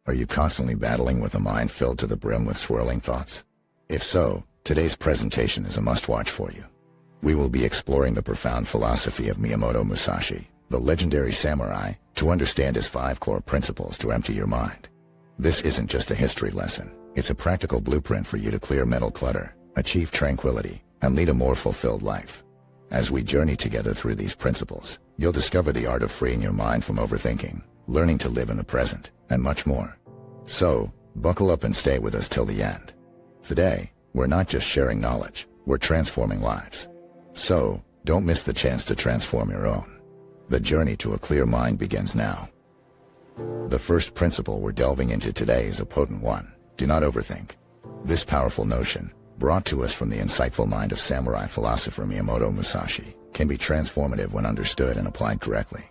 Are you constantly battling with a mind filled to the brim with swirling thoughts? If so, today's presentation is a must-watch for you. We will be exploring the profound philosophy of Miyamoto Musashi, the legendary samurai, to understand his 5 core principles to empty your mind. This isn't just a history lesson, it's a practical blueprint for you to clear mental clutter, achieve tranquility, and lead a more fulfilled life. As we journey together through these principles, you'll discover the art of freeing your mind from overthinking, learning to live in the present, and much more. So, buckle up and stay with us till the end. Today, we're not just sharing knowledge, we're transforming lives. So, don't miss the chance to transform your own. The journey to a clear mind begins now. The first principle we're delving into today is a potent one: do not overthink. This powerful notion, brought to us from the insightful mind of samurai philosopher Miyamoto Musashi, can be transformative when understood and applied correctly.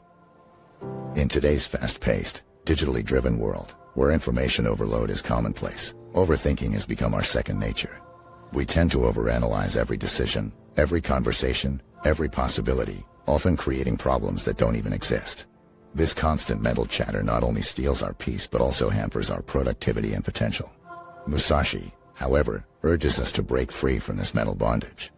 In today's fast-paced, digitally driven world, where information overload is commonplace, overthinking has become our second nature. We tend to overanalyze every decision, every conversation, every possibility, often creating problems that don't even exist. This constant mental chatter not only steals our peace but also hampers our productivity and potential. Musashi, however, urges us to break free from this mental bondage.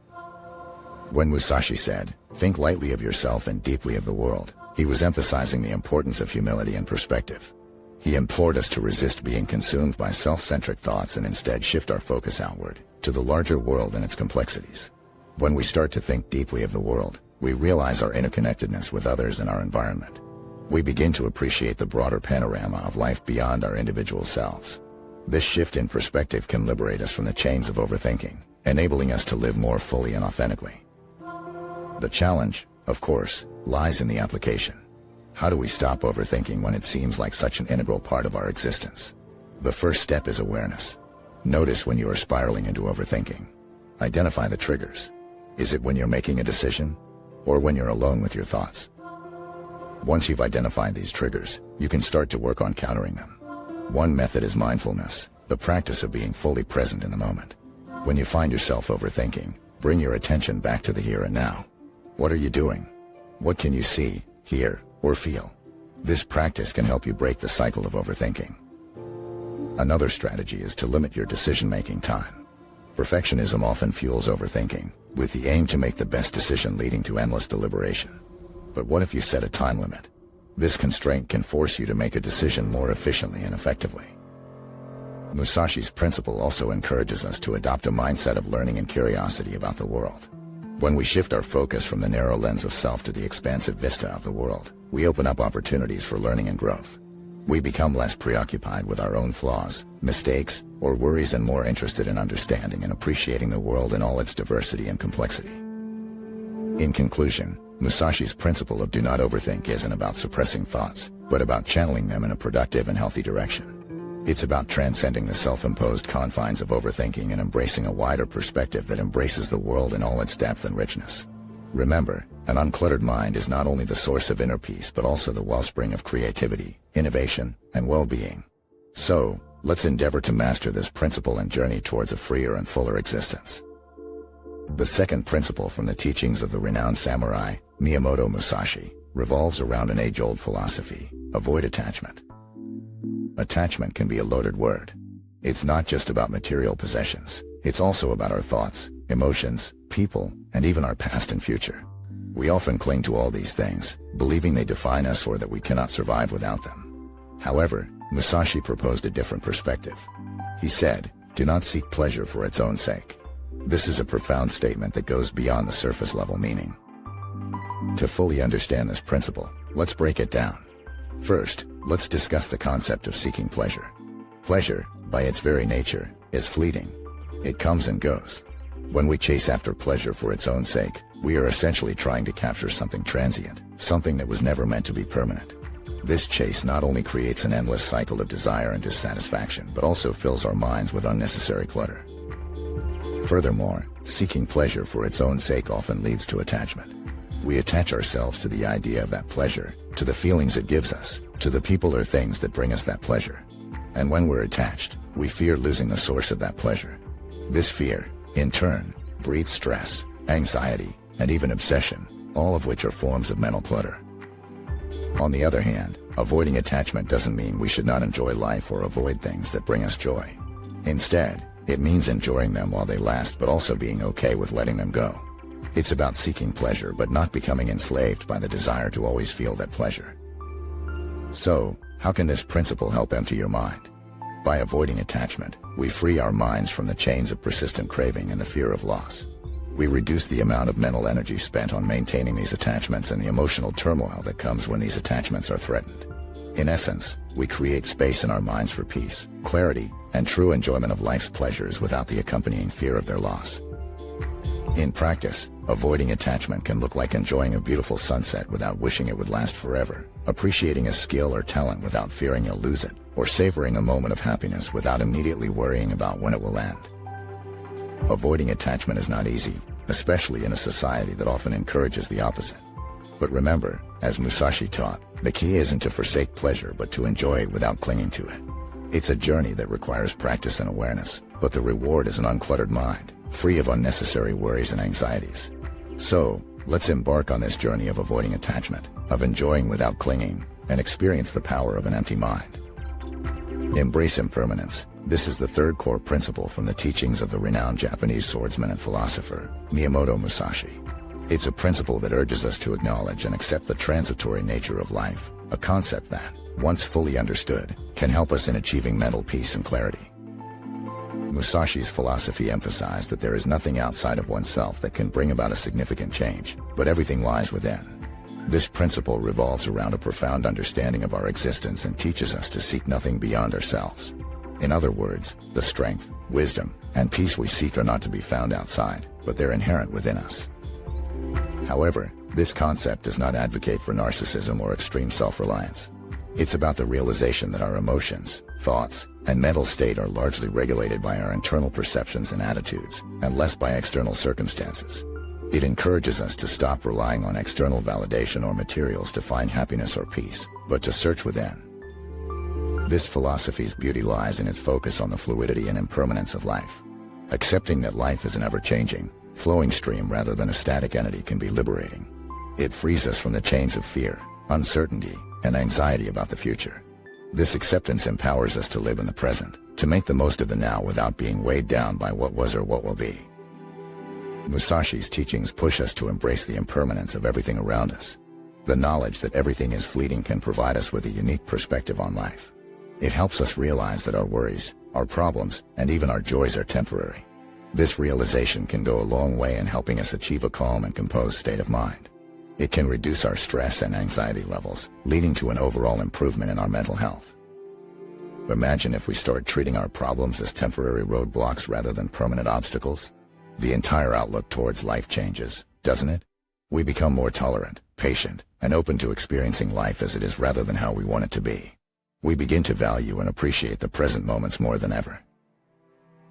When Musashi said, "Think lightly of yourself and deeply of the world," he was emphasizing the importance of humility and perspective. He implored us to resist being consumed by self-centric thoughts and instead shift our focus outward, to the larger world and its complexities. When we start to think deeply of the world, we realize our interconnectedness with others and our environment. We begin to appreciate the broader panorama of life beyond our individual selves. This shift in perspective can liberate us from the chains of overthinking, enabling us to live more fully and authentically. The challenge, of course, lies in the application. How do we stop overthinking when it seems like such an integral part of our existence? The first step is awareness. Notice when you are spiraling into overthinking. Identify the triggers. Is it when you're making a decision, or when you're alone with your thoughts? Once you've identified these triggers, you can start to work on countering them. One method is mindfulness, the practice of being fully present in the moment. When you find yourself overthinking, bring your attention back to the here and now. What are you doing? What can you see, hear, or feel? This practice can help you break the cycle of overthinking. Another strategy is to limit your decision-making time. Perfectionism often fuels overthinking, with the aim to make the best decision leading to endless deliberation. But what if you set a time limit? This constraint can force you to make a decision more efficiently and effectively. Musashi's principle also encourages us to adopt a mindset of learning and curiosity about the world. When we shift our focus from the narrow lens of self to the expansive vista of the world, we open up opportunities for learning and growth. We become less preoccupied with our own flaws, mistakes, or worries and more interested in understanding and appreciating the world in all its diversity and complexity. In conclusion, Musashi's principle of do not overthink isn't about suppressing thoughts, but about channeling them in a productive and healthy direction. It's about transcending the self-imposed confines of overthinking and embracing a wider perspective that embraces the world in all its depth and richness. Remember, an uncluttered mind is not only the source of inner peace but also the wellspring of creativity, innovation, and well-being. So, let's endeavor to master this principle and journey towards a freer and fuller existence. The second principle from the teachings of the renowned samurai, Miyamoto Musashi, revolves around an age-old philosophy: avoid attachment. Attachment can be a loaded word. It's not just about material possessions, it's also about our thoughts, emotions, people, and even our past and future. We often cling to all these things, believing they define us or that we cannot survive without them. However, Musashi proposed a different perspective. He said, "Do not seek pleasure for its own sake." This is a profound statement that goes beyond the surface-level meaning. To fully understand this principle, let's break it down. First, let's discuss the concept of seeking pleasure. Pleasure, by its very nature, is fleeting. It comes and goes. When we chase after pleasure for its own sake, we are essentially trying to capture something transient, something that was never meant to be permanent. This chase not only creates an endless cycle of desire and dissatisfaction, but also fills our minds with unnecessary clutter. Furthermore, seeking pleasure for its own sake often leads to attachment. We attach ourselves to the idea of that pleasure, to the feelings it gives us, to the people or things that bring us that pleasure. And when we're attached, we fear losing the source of that pleasure. This fear, in turn, breeds stress, anxiety, and even obsession, all of which are forms of mental clutter. On the other hand, avoiding attachment doesn't mean we should not enjoy life or avoid things that bring us joy. Instead, it means enjoying them while they last but also being okay with letting them go. It's about seeking pleasure but not becoming enslaved by the desire to always feel that pleasure. So, how can this principle help empty your mind? By avoiding attachment, we free our minds from the chains of persistent craving and the fear of loss. We reduce the amount of mental energy spent on maintaining these attachments and the emotional turmoil that comes when these attachments are threatened. In essence, we create space in our minds for peace, clarity, and true enjoyment of life's pleasures without the accompanying fear of their loss. In practice, avoiding attachment can look like enjoying a beautiful sunset without wishing it would last forever, appreciating a skill or talent without fearing you'll lose it, or savoring a moment of happiness without immediately worrying about when it will end. Avoiding attachment is not easy, especially in a society that often encourages the opposite. But remember, as Musashi taught, the key isn't to forsake pleasure but to enjoy it without clinging to it. It's a journey that requires practice and awareness, but the reward is an uncluttered mind, free of unnecessary worries and anxieties. So, let's embark on this journey of avoiding attachment, of enjoying without clinging, and experience the power of an empty mind. Embrace impermanence. This is the third core principle from the teachings of the renowned Japanese swordsman and philosopher, Miyamoto Musashi. It's a principle that urges us to acknowledge and accept the transitory nature of life, a concept that, once fully understood, can help us in achieving mental peace and clarity. Musashi's philosophy emphasized that there is nothing outside of oneself that can bring about a significant change, but everything lies within. This principle revolves around a profound understanding of our existence and teaches us to seek nothing beyond ourselves. In other words, the strength, wisdom, and peace we seek are not to be found outside, but they're inherent within us. However, this concept does not advocate for narcissism or extreme self-reliance. It's about the realization that our emotions, thoughts, and mental state are largely regulated by our internal perceptions and attitudes, and less by external circumstances. It encourages us to stop relying on external validation or materials to find happiness or peace, but to search within. This philosophy's beauty lies in its focus on the fluidity and impermanence of life. Accepting that life is an ever-changing, flowing stream rather than a static entity can be liberating. It frees us from the chains of fear, uncertainty, and anxiety about the future. This acceptance empowers us to live in the present, to make the most of the now without being weighed down by what was or what will be. Musashi's teachings push us to embrace the impermanence of everything around us. The knowledge that everything is fleeting can provide us with a unique perspective on life. It helps us realize that our worries, our problems, and even our joys are temporary. This realization can go a long way in helping us achieve a calm and composed state of mind. It can reduce our stress and anxiety levels, leading to an overall improvement in our mental health. Imagine if we start treating our problems as temporary roadblocks rather than permanent obstacles. The entire outlook towards life changes, doesn't it? We become more tolerant, patient, and open to experiencing life as it is rather than how we want it to be. We begin to value and appreciate the present moments more than ever.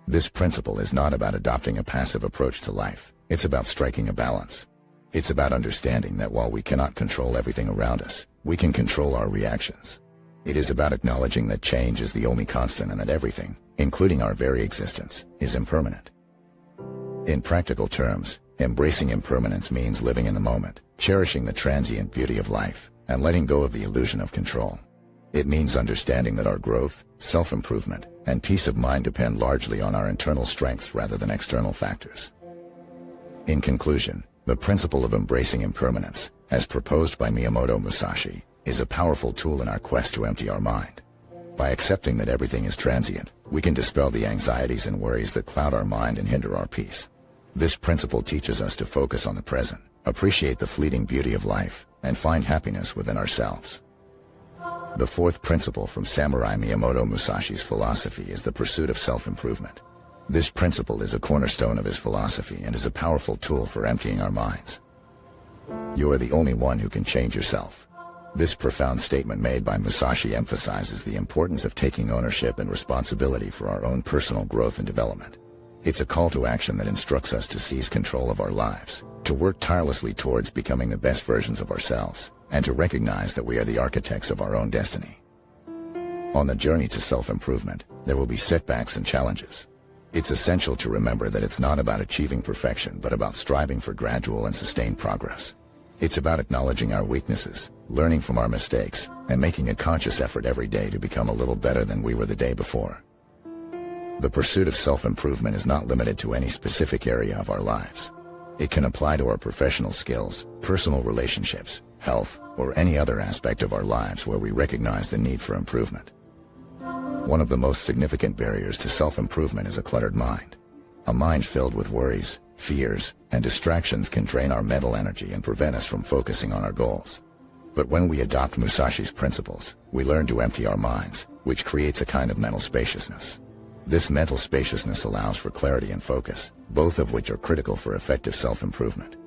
This principle is not about adopting a passive approach to life. It's about striking a balance. It's about understanding that while we cannot control everything around us, we can control our reactions. It is about acknowledging that change is the only constant and that everything, including our very existence, is impermanent. In practical terms, embracing impermanence means living in the moment, cherishing the transient beauty of life, and letting go of the illusion of control. It means understanding that our growth, self-improvement, and peace of mind depend largely on our internal strengths rather than external factors. In conclusion, the principle of embracing impermanence, as proposed by Miyamoto Musashi, is a powerful tool in our quest to empty our mind. By accepting that everything is transient, we can dispel the anxieties and worries that cloud our mind and hinder our peace. This principle teaches us to focus on the present, appreciate the fleeting beauty of life, and find happiness within ourselves. The fourth principle from Samurai Miyamoto Musashi's philosophy is the pursuit of self-improvement. This principle is a cornerstone of his philosophy and is a powerful tool for emptying our minds. You are the only one who can change yourself. This profound statement made by Musashi emphasizes the importance of taking ownership and responsibility for our own personal growth and development. It's a call to action that instructs us to seize control of our lives, to work tirelessly towards becoming the best versions of ourselves, and to recognize that we are the architects of our own destiny. On the journey to self-improvement, there will be setbacks and challenges. It's essential to remember that it's not about achieving perfection but about striving for gradual and sustained progress. It's about acknowledging our weaknesses, learning from our mistakes, and making a conscious effort every day to become a little better than we were the day before. The pursuit of self-improvement is not limited to any specific area of our lives. It can apply to our professional skills, personal relationships, health, or any other aspect of our lives where we recognize the need for improvement. One of the most significant barriers to self-improvement is a cluttered mind. A mind filled with worries, fears, and distractions can drain our mental energy and prevent us from focusing on our goals. But when we adopt Musashi's principles, we learn to empty our minds, which creates a kind of mental spaciousness. This mental spaciousness allows for clarity and focus, both of which are critical for effective self-improvement.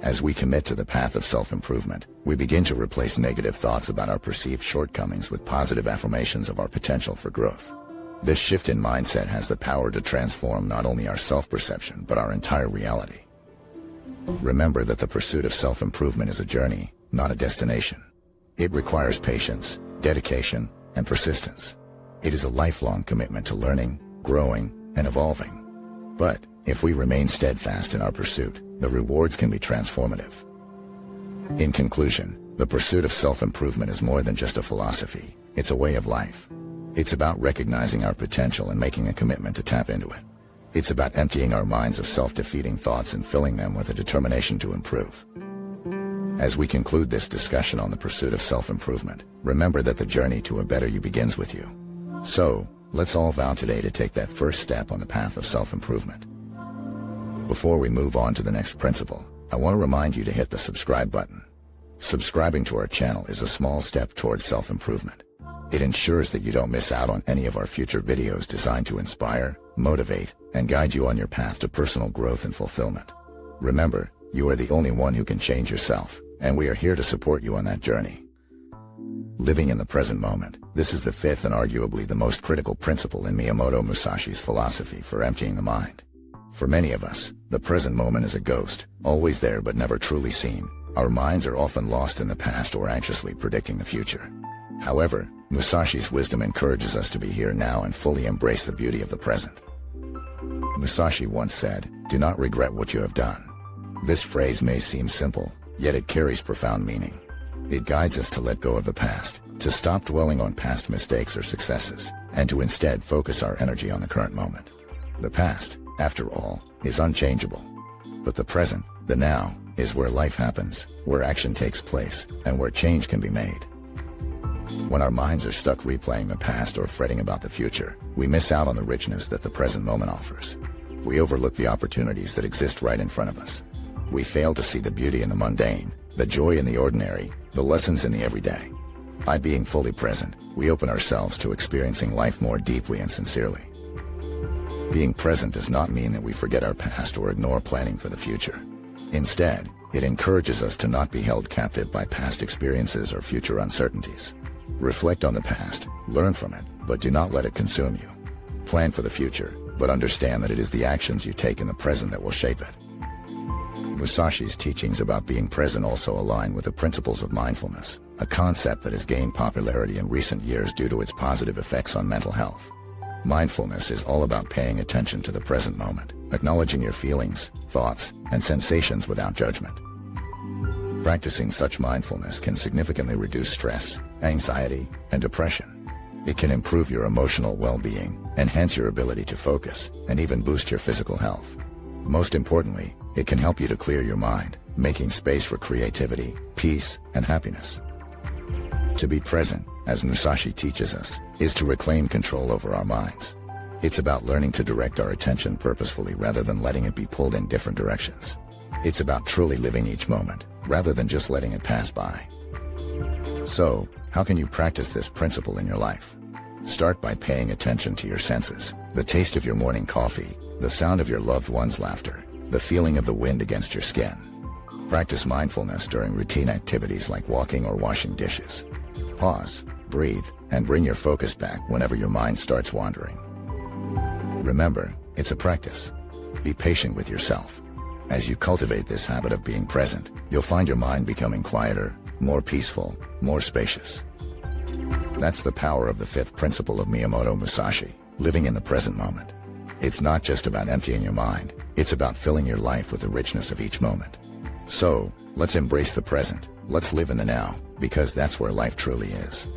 As we commit to the path of self-improvement, we begin to replace negative thoughts about our perceived shortcomings with positive affirmations of our potential for growth. This shift in mindset has the power to transform not only our self-perception but our entire reality. Remember that the pursuit of self-improvement is a journey, not a destination. It requires patience, dedication, and persistence. It is a lifelong commitment to learning, growing, and evolving. But if we remain steadfast in our pursuit, the rewards can be transformative. In conclusion, the pursuit of self-improvement is more than just a philosophy, it's a way of life. It's about recognizing our potential and making a commitment to tap into it. It's about emptying our minds of self-defeating thoughts and filling them with a determination to improve. As we conclude this discussion on the pursuit of self-improvement, remember that the journey to a better you begins with you. So, let's all vow today to take that first step on the path of self-improvement. Before we move on to the next principle, I want to remind you to hit the subscribe button. Subscribing to our channel is a small step towards self-improvement. It ensures that you don't miss out on any of our future videos designed to inspire, motivate, and guide you on your path to personal growth and fulfillment. Remember, you are the only one who can change yourself, and we are here to support you on that journey. Living in the present moment, this is the fifth and arguably the most critical principle in Miyamoto Musashi's philosophy for emptying the mind. For many of us, the present moment is a ghost, always there but never truly seen. Our minds are often lost in the past or anxiously predicting the future. However, Musashi's wisdom encourages us to be here now and fully embrace the beauty of the present. Musashi once said, "Do not regret what you have done." This phrase may seem simple, yet it carries profound meaning. It guides us to let go of the past, to stop dwelling on past mistakes or successes, and to instead focus our energy on the current moment. The past, after all, is unchangeable. But the present, the now, is where life happens, where action takes place, and where change can be made. When our minds are stuck replaying the past or fretting about the future, we miss out on the richness that the present moment offers. We overlook the opportunities that exist right in front of us. We fail to see the beauty in the mundane, the joy in the ordinary, the lessons in the everyday. By being fully present, we open ourselves to experiencing life more deeply and sincerely. Being present does not mean that we forget our past or ignore planning for the future. Instead, it encourages us to not be held captive by past experiences or future uncertainties. Reflect on the past, learn from it, but do not let it consume you. Plan for the future, but understand that it is the actions you take in the present that will shape it. Musashi's teachings about being present also align with the principles of mindfulness, a concept that has gained popularity in recent years due to its positive effects on mental health. Mindfulness is all about paying attention to the present moment, acknowledging your feelings, thoughts, and sensations without judgment. Practicing such mindfulness can significantly reduce stress, anxiety, and depression. It can improve your emotional well-being, enhance your ability to focus, and even boost your physical health. Most importantly, it can help you to clear your mind, making space for creativity, peace, and happiness. To be present, as Musashi teaches us, is to reclaim control over our minds. It's about learning to direct our attention purposefully rather than letting it be pulled in different directions. It's about truly living each moment, rather than just letting it pass by. So, how can you practice this principle in your life? Start by paying attention to your senses, the taste of your morning coffee, the sound of your loved one's laughter, the feeling of the wind against your skin. Practice mindfulness during routine activities like walking or washing dishes. Pause, breathe, and bring your focus back whenever your mind starts wandering. Remember, it's a practice. Be patient with yourself. As you cultivate this habit of being present, you'll find your mind becoming quieter, more peaceful, more spacious. That's the power of the fifth principle of Miyamoto Musashi, living in the present moment. It's not just about emptying your mind, it's about filling your life with the richness of each moment. So, let's embrace the present, Let's live in the now, because that's where life truly is.